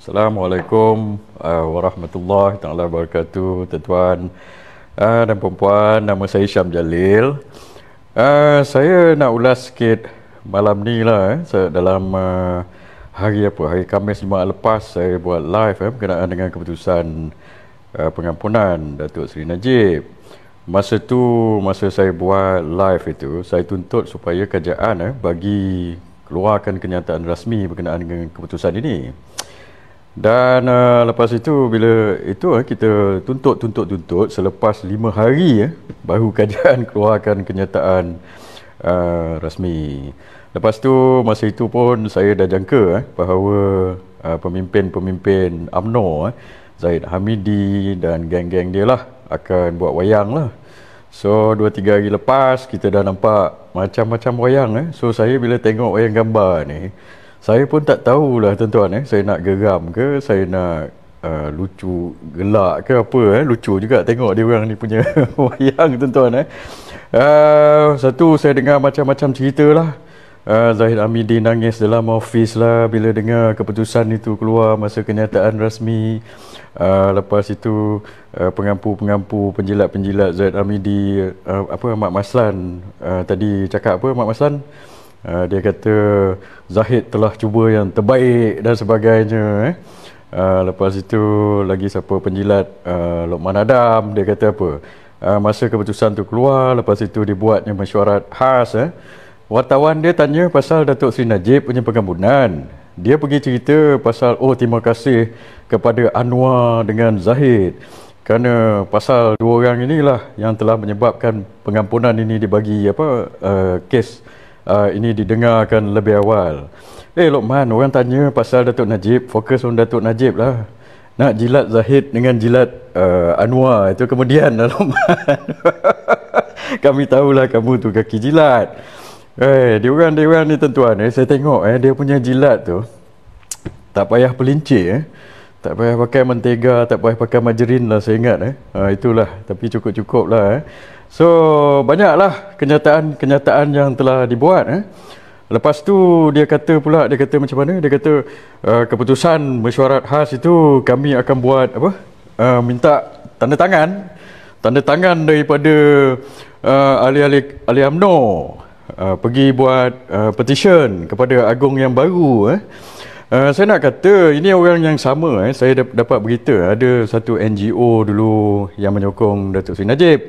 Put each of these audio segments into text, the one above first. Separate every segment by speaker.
Speaker 1: Assalamualaikum warahmatullahi taala wabarakatuh, tuan-tuan dan puan-puan. Nama saya Syam Jalil. Saya nak ulas sikit malam ni lah. Dalam hari Khamis Jumaat lepas saya buat live berkenaan dengan keputusan pengampunan Datuk Seri Najib. Masa saya buat live itu, saya tuntut supaya kerajaan bagi keluarkan kenyataan rasmi berkenaan dengan keputusan ini. Dan lepas itu, bila itu kita tuntut selepas 5 hari baru kerajaan keluarkan kenyataan rasmi. Lepas tu, masa itu pun saya dah jangka bahawa pemimpin UMNO Zahid Hamidi dan geng-geng dia lah akan buat wayang lah. So 2-3 hari lepas kita dah nampak macam-macam wayang So saya bila tengok wayang gambar ni, saya pun tak tahulah tuan-tuan saya nak geram ke, saya nak lucu, gelak ke apa lucu juga tengok dia orang ni punya wayang tuan-tuan Satu, saya dengar macam-macam cerita lah. Zahid Hamidi nangis dalam office lah bila dengar keputusan itu keluar masa kenyataan rasmi. Lepas itu pengampu-pengampu, penjilat-penjilat Zahid Hamidi, Mak Maslan tadi cakap apa Mak Maslan? Dia kata Zahid telah cuba yang terbaik dan sebagainya Lepas itu lagi siapa penjilat Lokman Adam, dia kata apa, masa keputusan tu keluar, lepas itu dibuatnya mesyuarat khas wartawan dia tanya pasal Datuk Seri Najib punya pengampunan. Dia pergi cerita pasal terima kasih kepada Anwar dengan Zahid kerana pasal dua orang inilah yang telah menyebabkan pengampunan ini dibagi kes ini didengarkan lebih awal. Lokman, orang tanya pasal Datuk Najib, fokus on Datuk Najib lah. Nak jilat Zahid dengan jilat Anwar itu kemudian lah Lokman. Kami tahulah kamu tu kaki jilat. Diorang ni tuan-tuan saya tengok dia punya jilat tu tak payah pelincir tak payah pakai mentega, tak payah pakai margarin lah saya ingat itulah, tapi cukup-cukup lah So banyaklah kenyataan yang telah dibuat Lepas tu dia kata macam mana, dia kata keputusan mesyuarat khas itu kami akan buat minta tanda tangan daripada ahli-ahli UMNO, pergi buat petition kepada Agong yang baru saya nak kata ini orang yang sama saya dapat berita ada satu NGO dulu yang menyokong Datuk Seri Najib.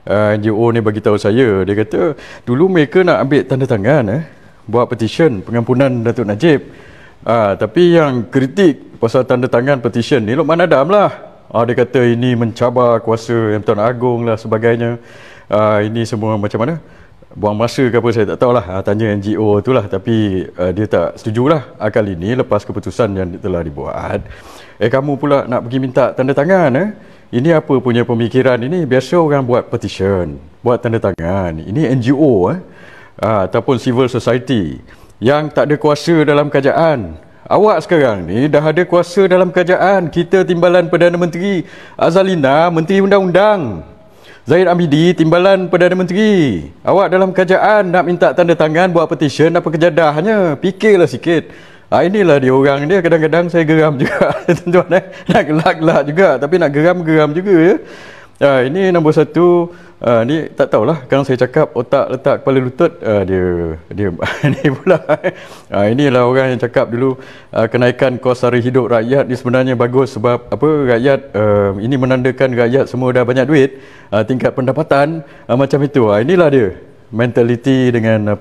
Speaker 1: NGO ni bagi tahu saya, dia kata dulu mereka nak ambil tanda tangan buat petition pengampunan Datuk Najib. Tapi yang kritik pasal tanda tangan petition ni Lokman Adam lah. Dia kata ini mencabar kuasa Yang Tuan Agong lah sebagainya. Ini semua macam mana? Buang masa ke apa saya tak tahulah. Tanya NGO tu lah, tapi dia tak setujulah kali ini lepas keputusan yang telah dibuat. Kamu pula nak pergi minta tanda tangan Ini apa punya pemikiran ini? Biasa orang buat petition, buat tanda tangan. Ini NGO ataupun civil society yang tak ada kuasa dalam kerajaan. Awak sekarang ni dah ada kuasa dalam kerajaan. Kita timbalan Perdana Menteri, Azalina Menteri Undang-Undang, Zahid Hamidi timbalan Perdana Menteri. Awak dalam kerajaan nak minta tanda tangan buat petition, apa kejadahnya? Fikirlah sikit. Inilah dia orang dia, kadang-kadang saya geram juga tuan-tuan nak gelak-gelak juga, tapi nak geram-geram juga ini nombor satu. Ni tak tahulah, kalau saya cakap otak letak kepala lutut, dia ni pula inilah orang yang cakap dulu kenaikan kos sara hidup rakyat ni sebenarnya bagus sebab rakyat ini menandakan rakyat semua dah banyak duit, tingkat pendapatan macam itu. Inilah dia mentaliti dengan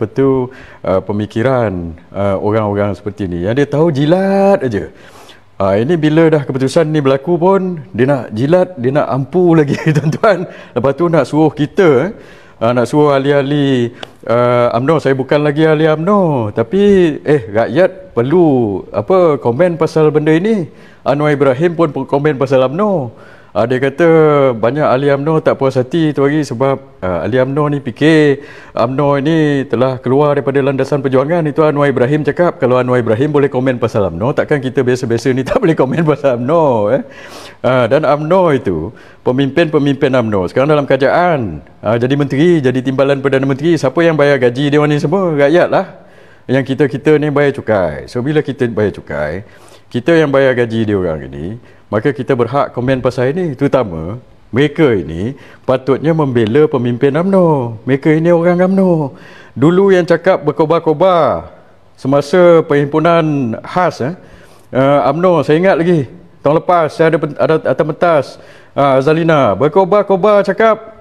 Speaker 1: pemikiran orang-orang seperti ni yang dia tahu jilat aja. Ini bila dah keputusan ni berlaku pun dia nak jilat, dia nak ampu lagi tuan-tuan. Lepas tu nak suruh kita nak suruh ahli-ahli UMNO. Saya bukan lagi ahli UMNO, tapi rakyat perlu komen pasal benda ini. Anwar Ibrahim pun komen pasal UMNO. Dia kata banyak ahli UMNO tak puas hati tu hari sebab ahli UMNO ni fikir UMNO ini telah keluar daripada landasan perjuangan. Itu Anwar Ibrahim cakap. Kalau Anwar Ibrahim boleh komen pasal UMNO, takkan kita biasa-biasa ni tak boleh komen pasal UMNO Dan UMNO itu, pemimpin-pemimpin UMNO sekarang dalam kerajaan, jadi menteri, jadi timbalan Perdana Menteri. Siapa yang bayar gaji dia ni semua? Rakyat lah. Yang kita ni bayar cukai. So bila kita bayar cukai, kita yang bayar gaji dia orang ini, maka kita berhak komen pasal ini. Terutama mereka ini patutnya membela pemimpin UMNO. Mereka ini orang UMNO. Dulu yang cakap berkobar-kobar semasa perhimpunan khas UMNO, saya ingat lagi tahun lepas saya ada atas pentas Azalina berkobar-kobar cakap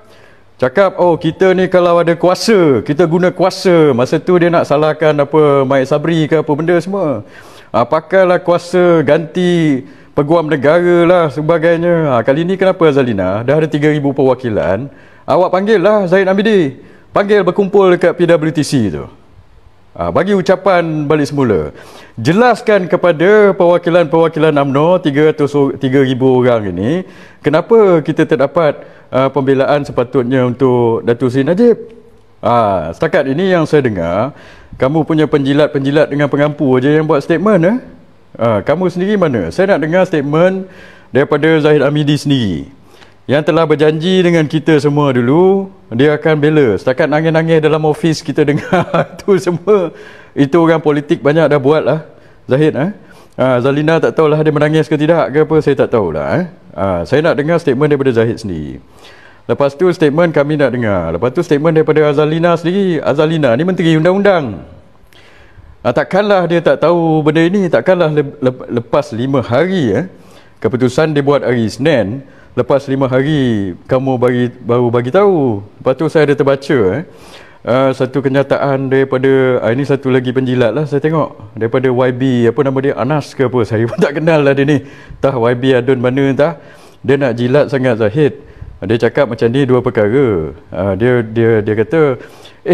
Speaker 1: oh kita ni kalau ada kuasa kita guna kuasa. Masa tu dia nak salahkan apa Mike Sabri ke apa benda semua. Pakailah kuasa ganti peguam negara lah sebagainya. Kali ni kenapa Azalina dah ada 3,000 perwakilan, awak panggil lah Zahid Hamidi, panggil berkumpul dekat PWTC tu. Bagi ucapan balik semula. Jelaskan kepada perwakilan-perwakilan UMNO 3,000 orang ini, kenapa kita terdapat pembelaan sepatutnya untuk Datuk Seri Najib. Setakat ini yang saya dengar, kamu punya penjilat-penjilat dengan pengampu aja yang buat statement. Kamu sendiri mana? Saya nak dengar statement daripada Zahid Hamidi sendiri, yang telah berjanji dengan kita semua dulu dia akan bela. Setakat nangis-nangis dalam ofis kita dengar tu semua, itu orang politik banyak dah buat lah Zahid. Zalina tak tahulah dia menangis ke tidak ke apa, saya tak tahulah. Saya nak dengar statement daripada Zahid sendiri. Lepas tu statement kami nak dengar. Lepas tu statement daripada Azalina sendiri. Azalina ni Menteri Undang-Undang. Takkanlah dia tak tahu benda ini. Takkanlah lepas 5 hari keputusan dibuat hari Isnin, lepas 5 hari kamu baru bagi tahu. Lepas tu saya ada terbaca satu kenyataan daripada ini satu lagi penjilat lah saya tengok, daripada YB apa nama dia, Anas ke apa, saya pun tak kenal lah dia ni. Entah YB adun mana entah. Dia nak jilat sangat Zahid. Dia cakap macam ni dua perkara. Dia kata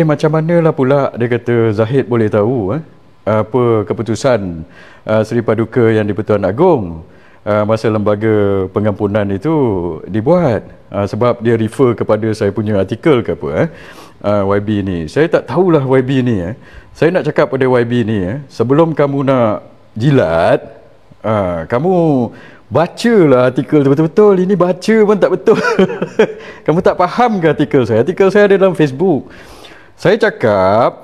Speaker 1: macam manalah pula dia kata Zahid boleh tahu apa keputusan Seri Paduka yang di-Pertuan Agong masa lembaga pengampunan itu dibuat, sebab dia refer kepada saya punya artikel ke apa YB ni. Saya tak tahulah YB ni saya nak cakap pada YB ni sebelum kamu nak jilat, kamu bacalah artikel tu betul-betul. Ini baca pun tak betul. Kamu tak faham ke artikel saya? Artikel saya ada dalam Facebook. Saya cakap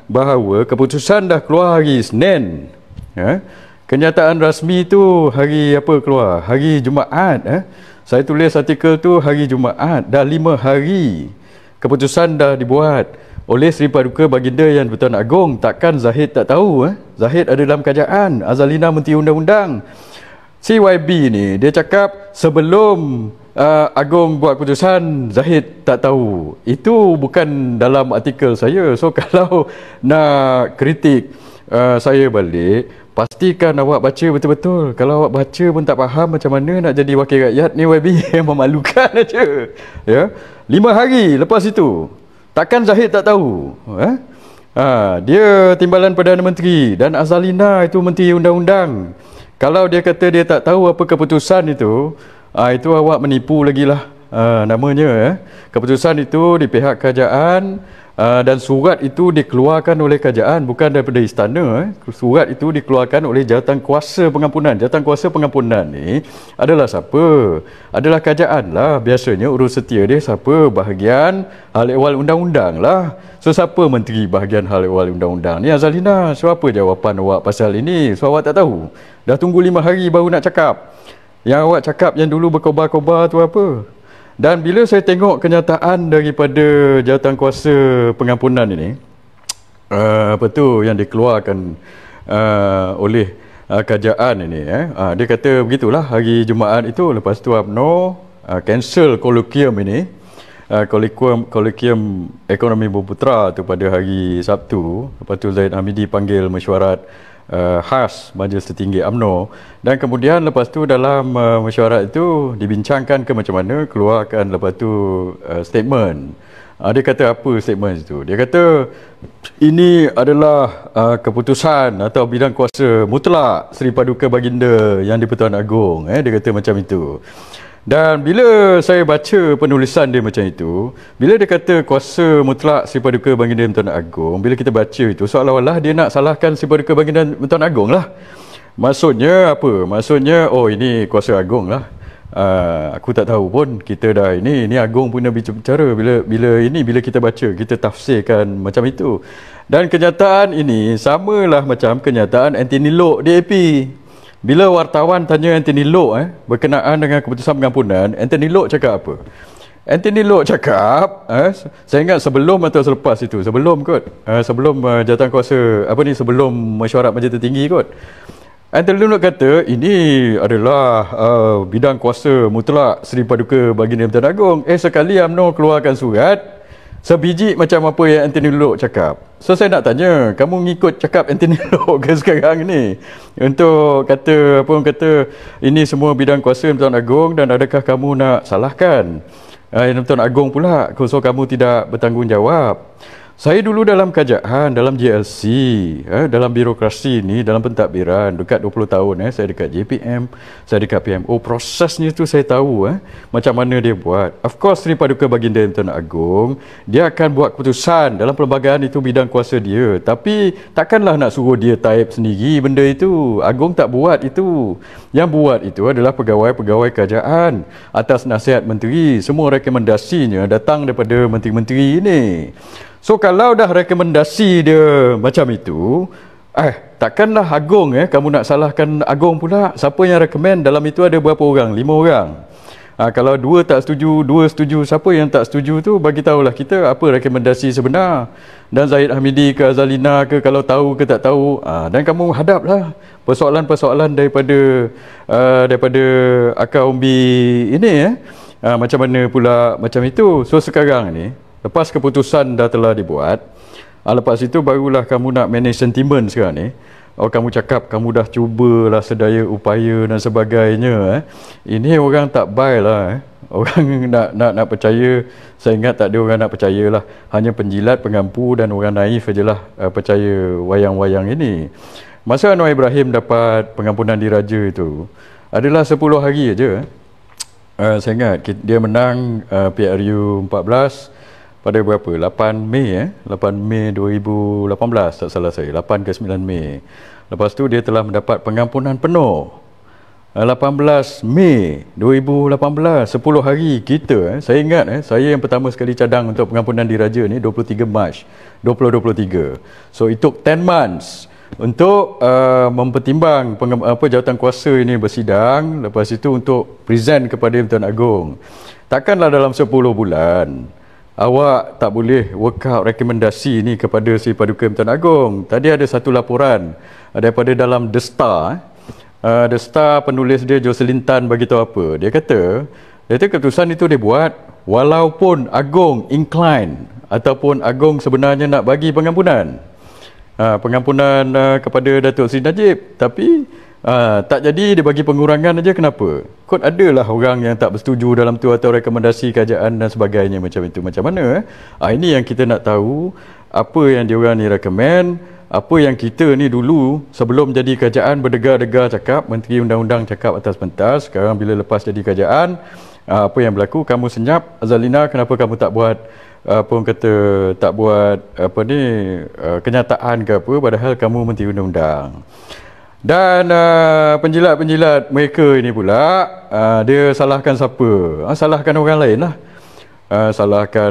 Speaker 1: bahawa keputusan dah keluar hari Isnin. Kenyataan rasmi tu hari apa keluar? Hari Jumaat. Saya tulis artikel tu hari Jumaat. Dah 5 hari keputusan dah dibuat oleh Seri Paduka Baginda Yang di-Pertuan Agong. Takkan Zahid tak tahu? Zahid ada dalam kerajaan. Azalina Menteri Undang-Undang. CYB ni dia cakap sebelum Agong buat keputusan Zahid tak tahu. Itu bukan dalam artikel saya. So kalau nak kritik saya balik, pastikan awak baca betul-betul. Kalau awak baca pun tak faham macam mana nak jadi wakil rakyat ni YB, yang memalukan aja. Ya. 5 hari lepas itu, takkan Zahid tak tahu? Dia Timbalan Perdana Menteri dan Azalina itu Menteri Undang-Undang. Kalau dia kata dia tak tahu apa keputusan itu awak menipu lagi lah namanya. Keputusan itu di pihak kerajaan dan surat itu dikeluarkan oleh kerajaan, bukan daripada istana. Surat itu dikeluarkan oleh Jawatankuasa Pengampunan. Jawatankuasa Pengampunan ni adalah siapa? Adalah kerajaan lah. Biasanya urus setia dia siapa? Bahagian Hal Ehwal Undang-Undang lah. So siapa menteri bahagian Hal Ehwal Undang-Undang ni? Azalina, so apa jawapan awak pasal ini? So awak tak tahu? Dah tunggu 5 hari baru nak cakap. Yang awak cakap yang dulu berkobar-kobar tu apa? Dan bila saya tengok kenyataan daripada Jawatankuasa Pengampunan ini, apa tu yang dikeluarkan oleh kerajaan ini, dia kata begitulah hari Jumaat itu. Lepas tu UMNO cancel kolokium ini, kolokium ekonomi Bumiputera tu pada hari Sabtu. Lepas tu Zahid Hamidi panggil mesyuarat khas Majlis Tertinggi UMNO, dan kemudian lepas tu dalam mesyuarat itu dibincangkan ke macam mana, keluarkan lepas tu statement. Dia kata apa statement itu? Dia kata ini adalah keputusan atau bidang kuasa mutlak Seri Paduka Baginda Yang di-Pertuan Agong. Dia kata macam itu. Dan bila saya baca penulisan dia macam itu, bila dia kata kuasa mutlak Seri Paduka Baginda Yang di-Pertuan Agong, bila kita baca itu seolah-olah dia nak salahkan Seri Paduka Baginda Yang di-Pertuan Agong lah. Maksudnya apa? Maksudnya ini kuasa Agong lah. Aku tak tahu pun, kita dah ini Agong punya bicara. Bila kita baca, kita tafsirkan macam itu. Dan kenyataan ini samalah macam kenyataan Anthony Loke DAP. Bila wartawan tanya Anthony Loke berkenaan dengan keputusan pengampunan, Anthony Loke cakap apa? Anthony Loke cakap, saya ingat sebelum atau selepas itu, sebelum kot, sebelum jawatankuasa apa ni, sebelum mesyuarat Majlis Tertinggi kot. Anthony Loke kata ini adalah bidang kuasa mutlak Seri Paduka Baginda Pertuan Agong. Sekali UMNO keluarkan surat sebiji macam apa yang Anthony Loke cakap. So saya nak tanya, kamu ngikut cakap Anthony Loke ke sekarang ni untuk kata apa orang kata ini semua bidang kuasa Pertuan Agong, dan adakah kamu nak salahkan Pertuan Agong pula so kamu tidak bertanggungjawab? Saya dulu dalam kerajaan, dalam JLC, dalam birokrasi ni, dalam pentadbiran, dekat 20 tahun. Saya dekat JPM, saya dekat PMO. Prosesnya tu saya tahu macam mana dia buat. Of course, Seri Paduka Baginda Pertuan Agong, dia akan buat keputusan dalam perlembagaan itu bidang kuasa dia. Tapi takkanlah nak suruh dia type sendiri benda itu. Agong tak buat itu. Yang buat itu adalah pegawai-pegawai kerajaan atas nasihat menteri. Semua rekomendasinya datang daripada menteri-menteri ini. So kalau dah rekomendasi dia macam itu, takkanlah Agong kamu nak salahkan Agong pula. Siapa yang rekomen dalam itu ada berapa orang? 5 orang. Kalau 2 tak setuju, 2 setuju, siapa yang tak setuju tu bagi tahulah kita apa rekomendasi sebenar. Dan Zahid Hamidi ke Azalina ke, kalau tahu ke tak tahu, dan kamu hadaplah persoalan-persoalan daripada akar umbi ini macam mana pula macam itu. So sekarang ni lepas keputusan dah telah dibuat, lepas itu barulah kamu nak manage sentimen sekarang ni. Kamu cakap kamu dah cubalah sedaya upaya dan sebagainya. Ini orang tak buy lah. Orang nak percaya, saya ingat tak ada orang nak percaya lah. Hanya penjilat, pengampu dan orang naif sajalah percaya wayang-wayang ini. Masa Anwar Ibrahim dapat pengampunan diraja itu adalah 10 hari aja. Saya ingat dia menang PRU 14 pada berapa? 8 Mei 8 Mei 2018 tak salah saya, 8 ke 9 Mei. Lepas tu dia telah mendapat pengampunan penuh 18 Mei 2018, 10 hari kita saya ingat saya yang pertama sekali cadang untuk pengampunan diraja ni 23 Mac 2023. So it took 10 months untuk mempertimbang jawatan kuasa ini bersidang, lepas itu untuk present kepada Pertuan Agong. Takkanlah dalam 10 bulan awak tak boleh work out rekomendasi ni kepada Seri Paduka Pertuan Agong. Tadi ada satu laporan daripada dalam The Star. The Star penulis dia Jocelyn Tan bagi tahu apa. Dia kata keputusan itu dia buat walaupun Agong incline ataupun Agong sebenarnya nak bagi pengampunan. Pengampunan kepada Datuk Seri Najib, tapi tak jadi dia bagi pengurangan aja. Kenapa? Kot adalah orang yang tak bersetuju dalam tu atau rekomendasi kerajaan dan sebagainya macam itu. Macam mana? Ini yang kita nak tahu, apa yang diorang ni recommend, apa yang kita ni dulu sebelum jadi kerajaan berdegar-degar cakap, Menteri Undang-Undang cakap atas pentas, sekarang bila lepas jadi kerajaan, apa yang berlaku? Kamu senyap, Azalina, kenapa kamu tak buat apa orang kata, tak buat apa ni kenyataan ke apa, padahal kamu Menteri Undang-Undang. Dan penjilat-penjilat mereka ini pula dia salahkan siapa? Salahkan orang lain lah. Salahkan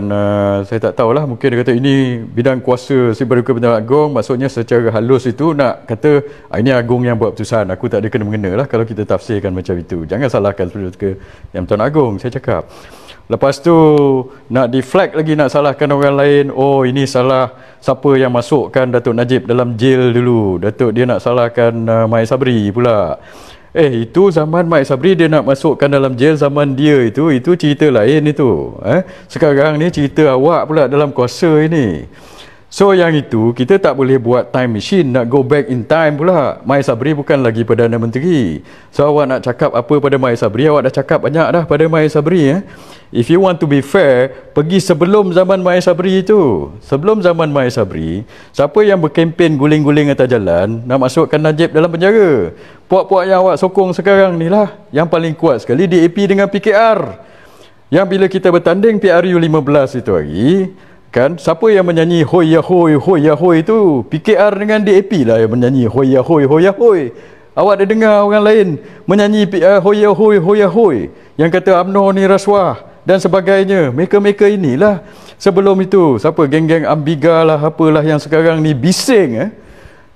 Speaker 1: saya tak tahulah, mungkin dia kata ini bidang kuasa Seri Paduka Pertuan Agong, maksudnya secara halus itu nak kata ini Agong yang buat keputusan, aku tak ada kena-mengena lah kalau kita tafsirkan macam itu. Jangan salahkan Seri Paduka yang Pertuan Agong, saya cakap. Lepas tu nak deflect lagi, nak salahkan orang lain. Oh, ini salah siapa yang masukkan Datuk Najib dalam jail dulu. Datuk dia nak salahkan Mai Sabri pula. Itu zaman Mai Sabri dia nak masukkan dalam jail, zaman dia itu cerita lain itu. Sekarang ni cerita awak pula dalam kuasa ini. So yang itu kita tak boleh buat time machine, nak go back in time pula. Mai Sabri bukan lagi Perdana Menteri. So awak nak cakap apa pada Mai Sabri, awak dah cakap banyak dah pada Mai Sabri. If you want to be fair, pergi sebelum zaman Mai Sabri itu. Sebelum zaman Mai Sabri, siapa yang berkempen guling-guling atas jalan nak masukkan Najib dalam penjara? Puak-puak yang awak sokong sekarang ni lah yang paling kuat sekali, DAP dengan PKR. Yang bila kita bertanding PRU 15 itu hari, kan, siapa yang menyanyi hoi ya hoi itu? PKR dengan DAP lah yang menyanyi hoi ya hoi. Awak ada dengar orang lain menyanyi hoi ya hoi yang kata UMNO ni rasuah dan sebagainya. Mereka-mereka inilah. Sebelum itu siapa, geng-geng Ambiga lah apalah yang sekarang ni bising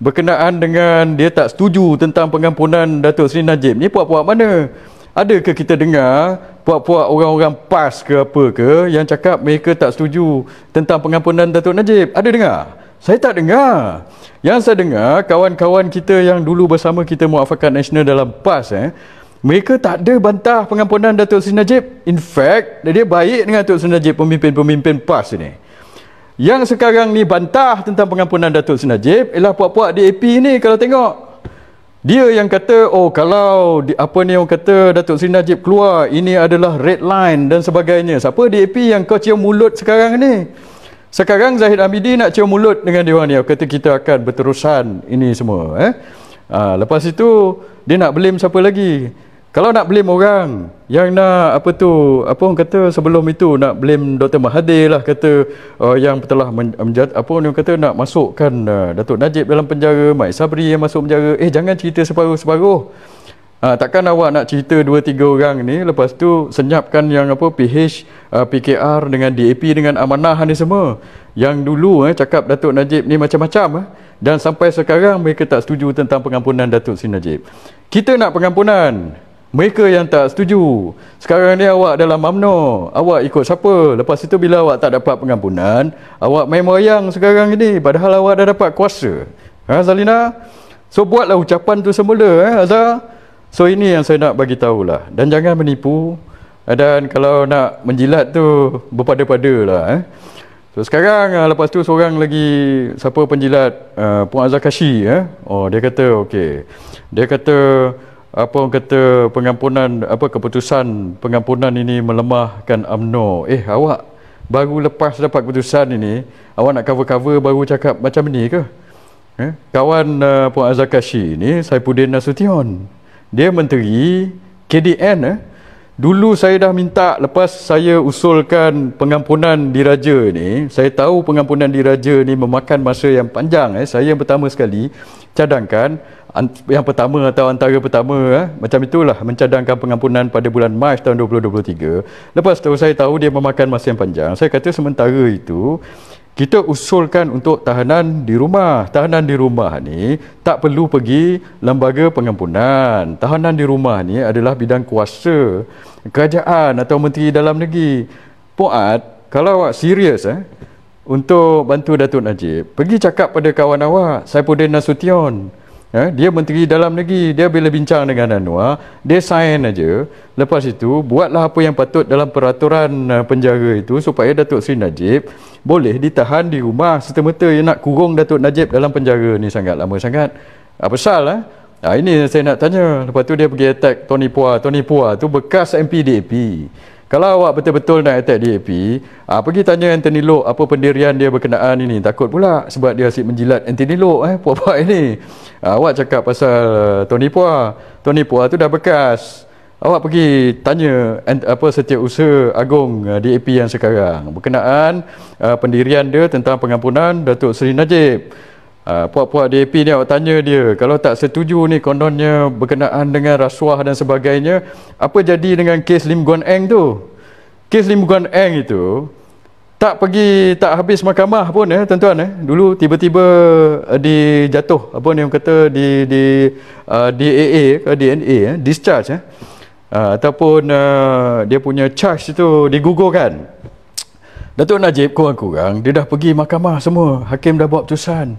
Speaker 1: berkenaan dengan dia tak setuju tentang pengampunan Datuk Seri Najib ni, puak-puak mana? Adakah kita dengar puak-puak orang-orang PAS ke apa ke yang cakap mereka tak setuju tentang pengampunan Datuk Najib? Ada dengar? Saya tak dengar. Yang saya dengar, kawan-kawan kita yang dulu bersama kita Muafakat Nasional dalam PAS, mereka tak ada bantah pengampunan Datuk Seri Najib. In fact, dia baik dengan Datuk Seri Najib, pemimpin-pemimpin PAS ini. Yang sekarang ni bantah tentang pengampunan Datuk Seri Najib ialah puak-puak DAP ni. Kalau tengok, dia yang kata, oh kalau apa ni orang kata Datuk Seri Najib keluar, ini adalah red line dan sebagainya. Siapa DAP yang kau cium mulut sekarang ni? Sekarang Zahid Hamidi nak cium mulut dengan dia orang ni, kata kita akan berterusan ini semua. Lepas itu dia nak blame siapa lagi? Kalau nak blame orang yang nak apa orang kata sebelum itu nak blame Dr. Mahathir lah, kata yang telah orang kata nak masukkan Datuk Najib dalam penjara, Mat Sabri yang masuk penjara. Jangan cerita separuh-separuh. Takkan awak nak cerita 2-3 orang ni, lepas tu senyapkan yang PH, PKR dengan DAP dengan Amanah ni semua. Yang dulu cakap Datuk Najib ni macam-macam dan sampai sekarang mereka tak setuju tentang pengampunan Datuk Seri Najib. Kita nak pengampunan, mereka yang tak setuju. Sekarang ni awak dalam UMNO, awak ikut siapa? Lepas itu bila awak tak dapat pengampunan, awak main wayang sekarang ni, padahal awak dah dapat kuasa. Zalina? So buatlah ucapan tu semula, Azhar. So ini yang saya nak bagi tahulah. Dan jangan menipu. Dan kalau nak menjilat tu berpada-pada lah. So sekarang lepas tu seorang lagi, siapa penjilat, Puan Azhar-Kashi, dia kata okey. Dia kata orang kata pengampunan, keputusan pengampunan ini melemahkan UMNO. Awak baru lepas dapat keputusan ini, awak nak cover-cover baru cakap macam ni ke? Kawan Puan Azhar-Kashi ni Saifuddin Nasution, dia menteri KDN. Dulu saya dah minta, lepas saya usulkan pengampunan diraja ni, saya tahu pengampunan diraja ni memakan masa yang panjang. Saya yang pertama sekali cadangkan, yang pertama atau antara pertama, macam itulah, mencadangkan pengampunan pada bulan Mac tahun 2023. Lepas tu saya tahu dia memakan masa yang panjang. Saya kata sementara itu kita usulkan untuk tahanan di rumah. Tahanan di rumah ni tak perlu pergi lembaga pengampunan. Tahanan di rumah ni adalah bidang kuasa kerajaan atau Menteri Dalam Negeri. Puat, kalau awak serius untuk bantu Datuk Najib, pergi cakap pada kawan awak, Saifuddin Nasution. Dia Menteri Dalam Negeri, dia bila bincang dengan Anwar, dia sign aja. Lepas itu buatlah apa yang patut dalam peraturan penjara itu supaya Datuk Seri Najib boleh ditahan di rumah. Serta-merta yang nak kurung Datuk Najib dalam penjara ni sangat lama sangat. Apa pasal ini saya nak tanya. Lepas tu dia pergi attack Tony Pua. Tony Pua tu bekas MP DAP. Kalau awak betul-betul nak attack DAP, pergi tanya Anthony Loke apa pendirian dia berkenaan ini. Takut pula sebab dia asyik menjilat Anthony Loke, puak-puak ini. Awak cakap pasal Tony Pua. Tony Pua tu dah bekas. Awak pergi tanya Setiausaha Agung DAP yang sekarang berkenaan pendirian dia tentang pengampunan Datuk Seri Najib. Puak-puak DAP ni awak tanya dia, kalau tak setuju ni kononnya berkenaan dengan rasuah dan sebagainya, apa jadi dengan kes Lim Guan Eng tu? Kes Lim Guan Eng itu tak habis mahkamah pun tuan-tuan. Dulu tiba-tiba dijatuh orang kata di DAA ke DNA discharge ataupun dia punya charge itu digugurkan. Datuk Najib kurang-kurang dia dah pergi mahkamah semua, hakim dah buat putusan.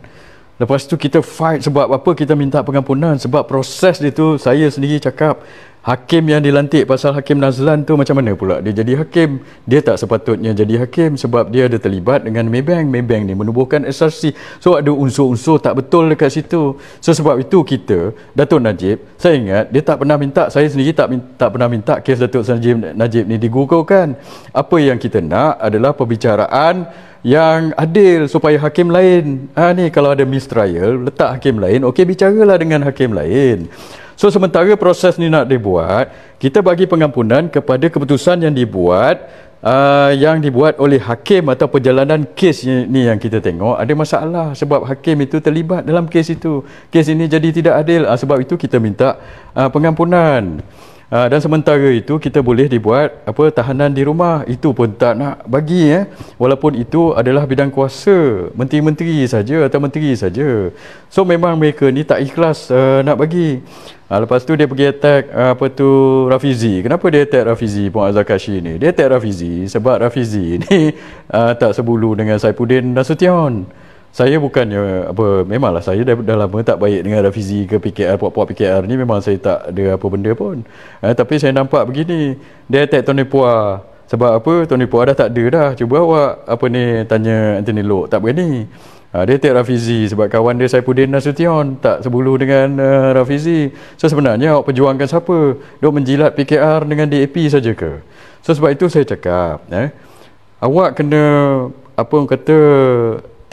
Speaker 1: Lepas tu kita fight. Sebab apa kita minta pengampunan? Sebab proses dia tu, saya sendiri cakap, hakim yang dilantik pasal Hakim Nazlan tu macam mana pula dia jadi hakim? Dia tak sepatutnya jadi hakim sebab dia ada terlibat dengan Maybank. Maybank ni menubuhkan SRC. So ada unsur-unsur tak betul dekat situ. So sebab itu kita, Datuk Najib, saya ingat dia tak pernah minta, saya sendiri tak pernah minta kes Datuk Najib ni digugurkan. Apa yang kita nak adalah perbicaraan yang adil supaya hakim lain ni kalau ada mistrial, letak hakim lain, okey, bicaralah dengan hakim lain. So sementara proses ni nak dibuat, kita bagi pengampunan kepada keputusan yang dibuat oleh hakim atau perjalanan kes ni yang kita tengok ada masalah sebab hakim itu terlibat dalam kes itu. Kes ini jadi tidak adil. Sebab itu kita minta pengampunan. Dan sementara itu kita boleh dibuat tahanan di rumah, itu pun tak nak bagi walaupun itu adalah bidang kuasa menteri-menteri saja atau menteri saja. So memang mereka ni tak ikhlas nak bagi. Lepas tu dia pergi attack Rafizi. Kenapa dia attack Rafizi, Puan Azakashi ni? Dia attack Rafizi sebab Rafizi ni tak sebulu dengan Saifuddin Nasution. Saya bukannya memanglah saya dah lama tak baik dengan Rafizi ke PKR, puak-puak PKR ni, memang saya tak ada apa benda pun. Tapi saya nampak begini, dia attack Tony Puah. Sebab apa? Tony Puah dah tak ada dah. Cuba awak tanya Anthony Loke, tak berani. Dia attack Rafizi sebab kawan dia Saifuddin Nasution tak sebulu dengan Rafizi. So sebenarnya awak perjuangkan siapa? Duk menjilat PKR dengan DAP saja ke? So sebab itu saya cakap, awak kena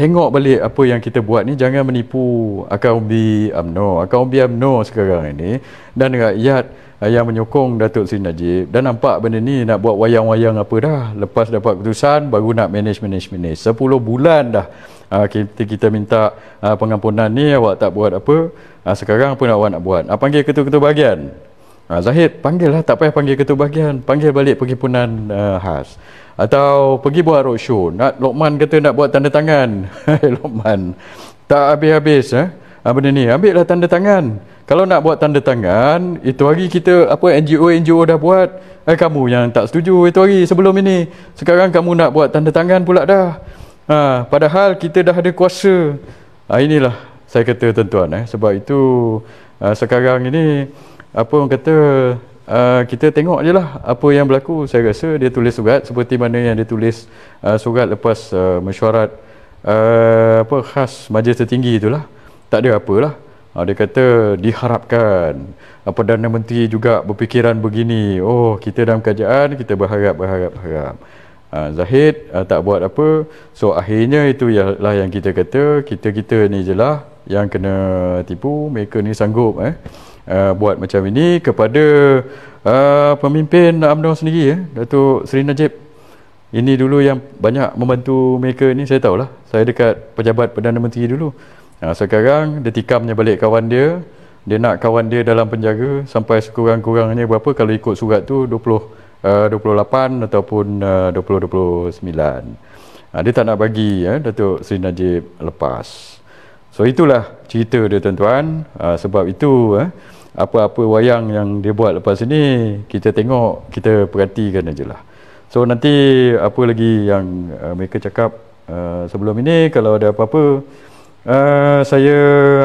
Speaker 1: tengok balik apa yang kita buat ni, jangan menipu akal umbi UMNO. Akal umbi UMNO sekarang ini dan rakyat yang menyokong Datuk Seri Najib dan nampak benda ni nak buat wayang-wayang apa dah. Lepas dapat keputusan baru nak manage. 10 bulan dah kita minta pengampunan ni, awak tak buat apa. Sekarang pun awak nak buat. Panggil ketua-ketua bahagian. Zahid, panggil lah, tak payah panggil ketua bahagian. Panggil balik perhimpunan khas. Atau pergi buat roadshow. Lokman kata nak buat tanda tangan. Lokman, tak habis-habis benda ni. Ambil lah tanda tangan. Kalau nak buat tanda tangan, itu hari kita NGO dah buat. Kamu yang tak setuju itu hari sebelum ini. Sekarang kamu nak buat tanda tangan pula dah. Padahal kita dah ada kuasa. Inilah saya kata tuan-tuan. Sebab itu sekarang ini kita tengok je lah apa yang berlaku. Saya rasa dia tulis surat seperti mana yang dia tulis surat lepas mesyuarat khas Majlis Tertinggi itulah. Tak ada apalah. Dia kata diharapkan Perdana Menteri juga berfikiran begini. Oh, kita dalam kerajaan kita berharap. Zahid tak buat apa. So akhirnya itu ialah yang kita kata, kita ni je lah yang kena tipu. Mereka ni sanggup buat macam ini kepada pemimpin UMNO sendiri, Datuk Seri Najib. Ini dulu yang banyak membantu mereka ni, saya tahulah. Saya dekat pejabat Perdana Menteri dulu. Sekarang dia tikamnya balik kawan dia. Dia nak kawan dia dalam penjara sampai sekurang-kurangnya berapa kalau ikut surat tu 28 ataupun 29. Dia tak nak bagi Datuk Seri Najib lepas. So itulah cerita dia tuan-tuan. Sebab itu apa-apa wayang yang dia buat lepas ini kita tengok, kita perhatikan aje lah. So nanti apa lagi yang mereka cakap sebelum ini, kalau ada apa-apa saya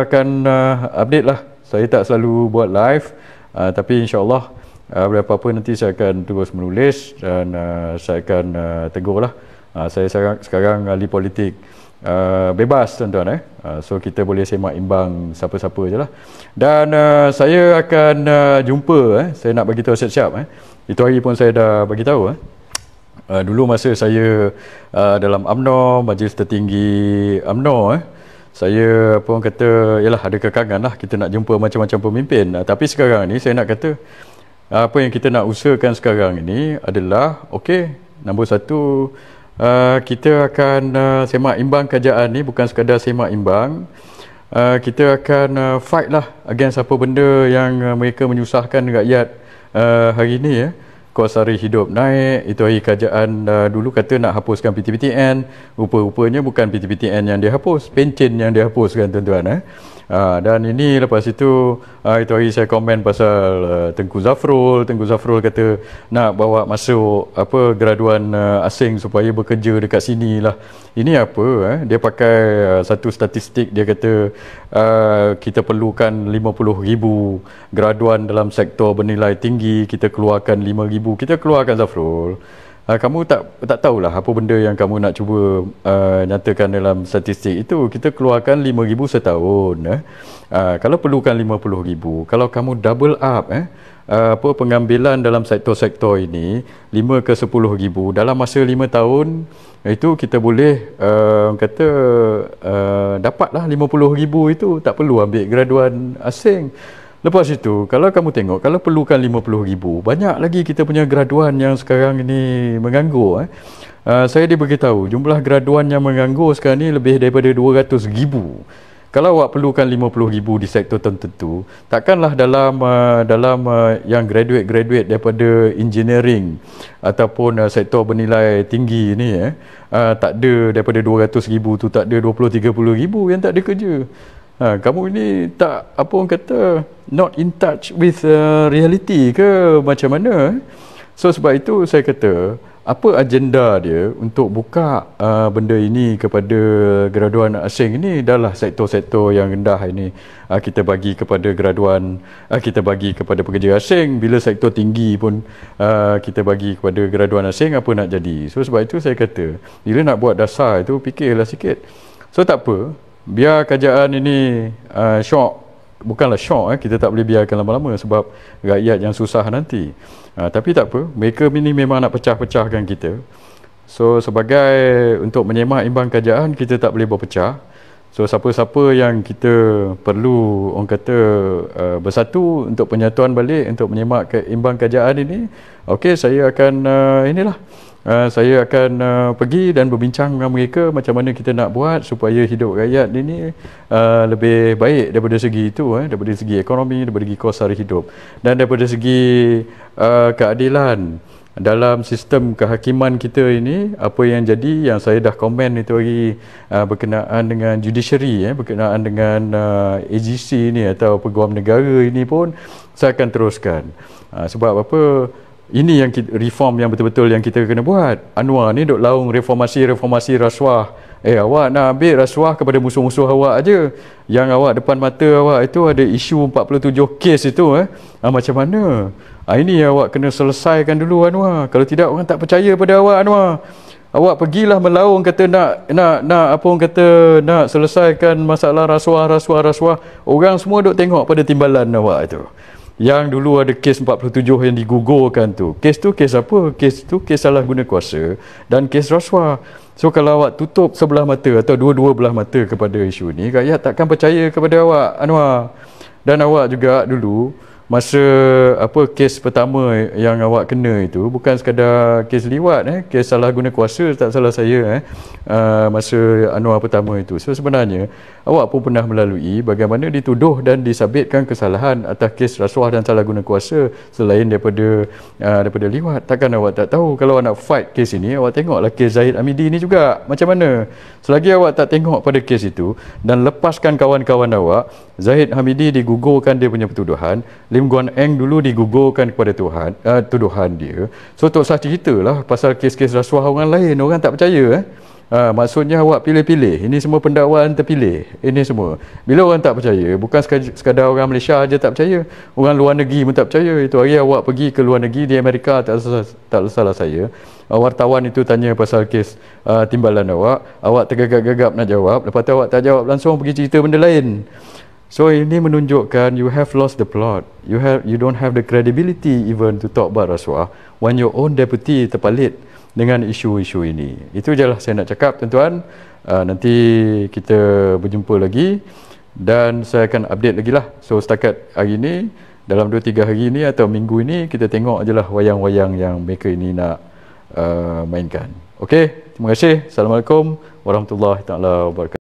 Speaker 1: akan update lah. Saya tak selalu buat live, tapi insyaAllah apa-apa nanti saya akan terus menulis dan saya akan tegur lah. Saya sekarang ahli politik bebas tuan-tuan. So kita boleh semak imbang siapa-siapa je lah. Dan saya akan jumpa, saya nak bagi tahu siap-siap. Itu hari pun saya dah bagi tahu. Dulu masa saya dalam UMNO, Majlis Tertinggi UMNO, saya pun kata yalah ada kekangan lah kita nak jumpa macam-macam pemimpin. Tapi sekarang ni saya nak kata apa yang kita nak usahakan sekarang ini adalah nombor satu, kita akan semak imbang kerajaan ni, bukan sekadar semak imbang. Kita akan fight lah against apa benda yang mereka menyusahkan rakyat hari ini. Kos sara hidup naik. Itu hari kerajaan dulu kata nak hapuskan PTPTN. Rupa-rupanya bukan PTPTN yang dihapus, pencen yang dihapuskan tuan-tuan. Dan ini lepas itu hari saya komen pasal Tengku Zafrul. Tengku Zafrul kata nak bawa masuk graduan asing supaya bekerja dekat sini lah. Ini apa? Dia pakai satu statistik, dia kata kita perlukan 50,000 graduan dalam sektor bernilai tinggi, kita keluarkan 5,000. Kita keluarkan Zafrul. Kamu tak tahulah apa benda yang kamu nak cuba nyatakan dalam statistik itu. Kita keluarkan 5,000 setahun. Kalau perlukan 50,000, kalau kamu double up pengambilan dalam sektor-sektor ini 5 ke 10,000 dalam masa 5 tahun, itu kita boleh dapatlah 50,000 itu. Tak perlu ambil graduan asing. Lepas itu, kalau kamu tengok, kalau perlukan 50,000, banyak lagi kita punya graduan yang sekarang ini menganggur. Saya diberitahu, jumlah graduan yang menganggur sekarang ini lebih daripada 200,000. Kalau awak perlukan 50,000 di sektor tertentu, takkanlah dalam yang graduate daripada engineering ataupun sektor bernilai tinggi ni tak ada daripada 200,000 tu, tak ada 20-30,000 yang tak ada kerja. Kamu ini tak, apa orang kata, not in touch with reality ke macam mana? So sebab itu saya kata, apa agenda dia untuk buka benda ini kepada graduan asing ini adalah sektor-sektor yang rendah ini kita bagi kepada graduan, kita bagi kepada pekerja asing. Bila sektor tinggi pun kita bagi kepada graduan asing, apa nak jadi? So sebab itu saya kata, bila nak buat dasar itu fikirlah sikit. So tak apa, biar kerajaan ini syok. Bukanlah syok, kita tak boleh biarkan lama-lama sebab rakyat yang susah nanti. Tapi tak apa, mereka ini memang nak pecah-pecahkan kita. So sebagai untuk menyemak imbang kerajaan, kita tak boleh berpecah. So siapa-siapa yang kita perlu, orang kata, bersatu untuk penyatuan balik, untuk menyemak imbang kerajaan ini, okey, saya akan saya akan pergi dan berbincang dengan mereka macam mana kita nak buat supaya hidup rakyat ini lebih baik daripada segi itu, daripada segi ekonomi, daripada segi kos sara hidup, dan daripada segi keadilan dalam sistem kehakiman kita ini. Apa yang jadi, yang saya dah komen itu hari berkenaan dengan judiciary, berkenaan dengan AGC ini atau Peguam Negara ini pun saya akan teruskan. Sebab apa? Ini yang reform yang betul-betul yang kita kena buat. Anwar ni duk laung reformasi rasuah. Awak nak ambil rasuah kepada musuh-musuh awak aja. Yang awak depan mata awak itu ada isu 47 kes itu, macam mana? Ini awak kena selesaikan dulu, Anwar. Kalau tidak, orang tak percaya pada awak, Anwar. Awak pergilah melaung kata nak apa orang kata, nak selesaikan masalah rasuah. Orang semua duk tengok pada timbalan awak itu. Yang dulu ada kes 47 yang digugurkan tu. Kes apa? Kes tu kes salah guna kuasa dan kes rasuah. So kalau awak tutup sebelah mata atau dua-dua belah mata kepada isu ni, rakyat takkan percaya kepada awak, Anwar. Dan awak juga dulu masa apa kes pertama yang awak kena itu bukan sekadar kes liwat, kes salah guna kuasa, tak salah saya, masa Anwar pertama itu. So sebenarnya awak pun pernah melalui bagaimana dituduh dan disabitkan kesalahan atas kes rasuah dan salah guna kuasa selain daripada liwat. Takkan awak tak tahu? Kalau awak nak fight kes ini, awak tengoklah kes Zahid Hamidi ni juga macam mana. Selagi awak tak tengok pada kes itu dan lepaskan kawan-kawan awak, Zahid Hamidi digugurkan dia punya pertuduhan, Lim Guan Eng dulu digugurkan kepada tuduhan dia. So tak usah ceritalah pasal kes-kes rasuah orang lain, orang tak percaya. Maksudnya awak pilih-pilih. Ini semua pendakwaan terpilih. Ini semua. Bila orang tak percaya, bukan sekadar orang Malaysia aja tak percaya, orang luar negeri pun tak percaya. Itu hari awak pergi ke luar negeri, di Amerika, tak salah saya, wartawan itu tanya pasal kes timbalan awak tergagap-gagap nak jawab, lepas tu awak tak jawab langsung, pergi cerita benda lain. So ini menunjukkan you have lost the plot. You don't have the credibility even to talk about rasuah when your own deputy terpalit dengan isu-isu ini. Itu je lah saya nak cakap, tuan-tuan. Nanti kita berjumpa lagi dan saya akan update lagi lah. So setakat hari ini, dalam 2-3 hari ini atau minggu ini, kita tengok je lah wayang-wayang yang mereka ini nak mainkan. Okey, terima kasih. Assalamualaikum warahmatullahi taala wabarakatuh.